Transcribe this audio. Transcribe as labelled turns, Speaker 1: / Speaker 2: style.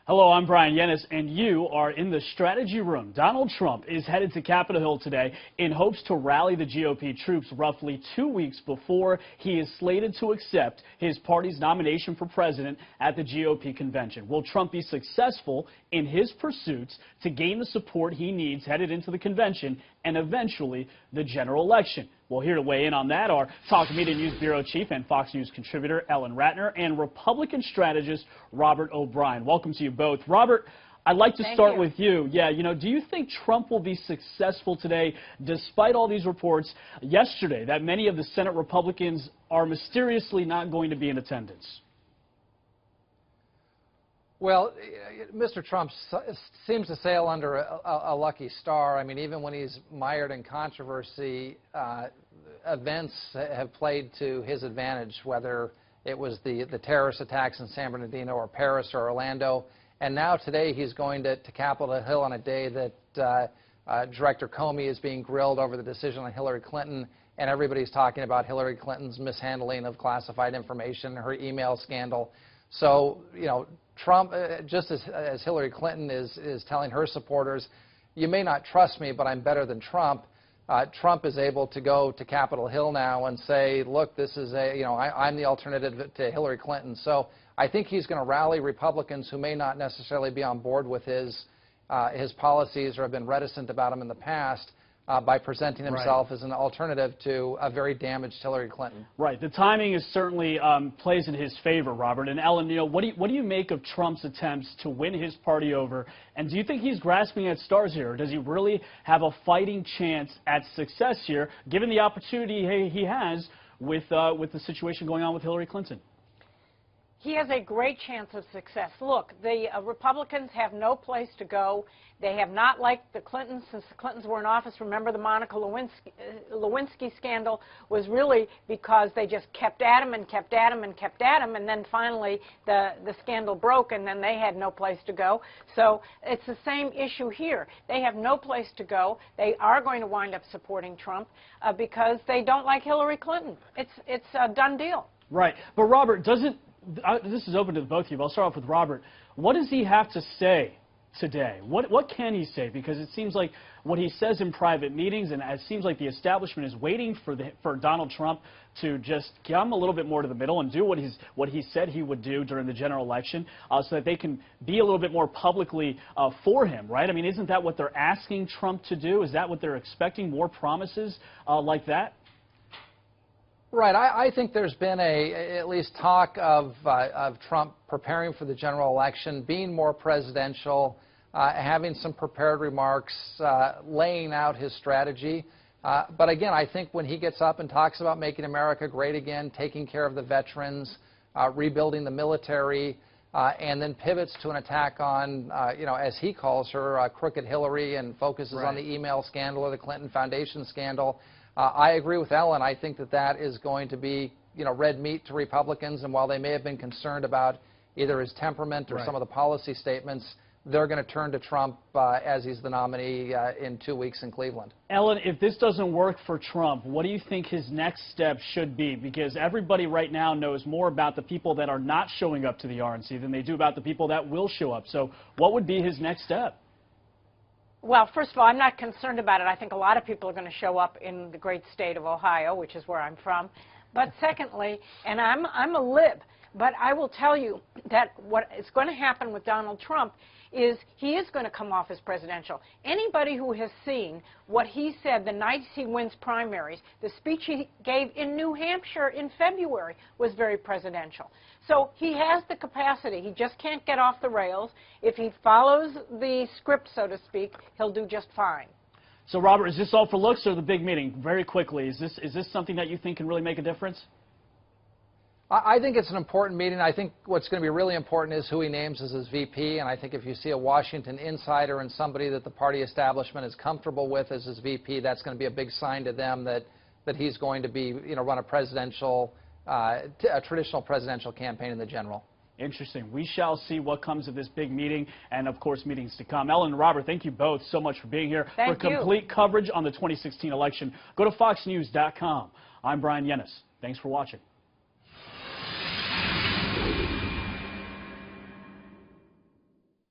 Speaker 1: Hello, I'm Brian Yennis, and you are in the strategy room. Donald Trump is headed to Capitol Hill today in hopes to rally the GOP troops roughly 2 weeks before he is slated to accept his party's nomination for president at the GOP convention. Will Trump be successful in his pursuits to gain the support he needs headed into the convention and eventually the general election? Well, here to weigh in on that are Talk Media News Bureau Chief and Fox News contributor Ellen Ratner and Republican strategist Robert O'Brien. Welcome to you both. Robert, I'd like to start with you. Yeah, do you think Trump will be successful today despite all these reports yesterday that many of the Senate Republicans are mysteriously not going to be in attendance?
Speaker 2: Well, Mr. Trump seems to sail under a lucky star. I mean, even when he's mired in controversy, events have played to his advantage, whether it was the terrorist attacks in San Bernardino or Paris or Orlando. And now today he's going to Capitol Hill on a day that Director Comey is being grilled over the decision on Hillary Clinton, and everybody's talking about Hillary Clinton's mishandling of classified information, her email scandal. So, Trump, just as Hillary Clinton is telling her supporters, you may not trust me, but I'm better than Trump. Trump is able to go to Capitol Hill now and say, look, this is I'm the alternative to Hillary Clinton. So I think he's going to rally Republicans who may not necessarily be on board with his policies or have been reticent about him in the past, by presenting himself as an alternative to a very damaged Hillary Clinton. Right.
Speaker 1: The timing is certainly plays in his favor, Robert. And Ellen, what do you make of Trump's attempts to win his party over? And do you think he's grasping at stars here, or does he really have a fighting chance at success here, given the opportunity he has with the situation going on with Hillary Clinton?
Speaker 3: He has a great chance of success. Look, the Republicans have no place to go. They have not liked the Clintons since the Clintons were in office. Remember, the Monica Lewinsky scandal was really because they just kept at him and kept at him and kept at him, and then finally the scandal broke, and then they had no place to go. So it's the same issue here. They have no place to go. They are going to wind up supporting Trump because they don't like Hillary Clinton. It's a done deal.
Speaker 1: Right. But Robert, this is open to the both of you. I'll start off with Robert. What does he have to say today? What can he say? Because it seems like what he says in private meetings, and it seems like the establishment is waiting for Donald Trump to just come a little bit more to the middle and do what he said he would do during the general election, so that they can be a little bit more publicly for him, right? I mean, isn't that what they're asking Trump to do? Is that what they're expecting? More promises like that?
Speaker 2: Right. I think there's been at least talk of Trump preparing for the general election, being more presidential, having some prepared remarks, laying out his strategy. But again, I think when he gets up and talks about making America great again, taking care of the veterans, rebuilding the military, and then pivots to an attack on, as he calls her, crooked Hillary, and focuses on the email scandal or the Clinton Foundation scandal, I agree with Ellen. I think that is going to be, red meat to Republicans, and while they may have been concerned about either his temperament or some of the policy statements, they're going to turn to Trump as he's the nominee in 2 weeks in Cleveland.
Speaker 1: Ellen, if this doesn't work for Trump, what do you think his next step should be? Because everybody right now knows more about the people that are not showing up to the RNC than they do about the people that will show up. So what would be his next step?
Speaker 3: Well, first of all, I'm not concerned about it. I think a lot of people are going to show up in the great state of Ohio, which is where I'm from. But secondly, and I'm a lib, but I will tell you that what is going to happen with Donald Trump is he is going to come off as presidential. Anybody who has seen what he said the night he wins primaries, the speech he gave in New Hampshire in February was very presidential. So he has the capacity. He just can't get off the rails. If he follows the script, so to speak, he'll do just fine.
Speaker 1: So, Robert, is this all for looks or the big meeting? Very quickly, is this something that you think can really make a difference?
Speaker 2: I think it's an important meeting. I think what's going to be really important is who he names as his VP, and I think if you see a Washington insider and somebody that the party establishment is comfortable with as his VP, that's going to be a big sign to them that he's going to be, run a traditional presidential campaign in the general.
Speaker 1: Interesting. We shall see what comes of this big meeting and, of course, meetings to come. Ellen and Robert, thank you both so much for being here.
Speaker 3: Thank you.
Speaker 1: For complete coverage on the 2016 election, go to foxnews.com. I'm Brian Yennis. Thanks for watching.